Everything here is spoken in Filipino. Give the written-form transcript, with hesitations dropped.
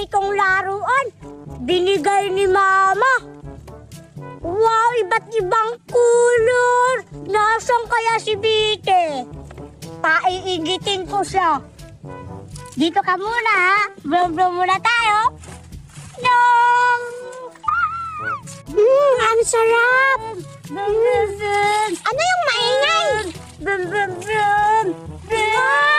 dami kong laruan. Binigay ni Mama. Wow, iba't ibang kulor. Nasaan kaya si Bite? Paiingitin ko siya. Dito ka muna, ha? Brum-brum muna tayo. Nom! Ang sarap! Brum-brum-brum! Ano yung maingay? Brum-brum-brum! Brum!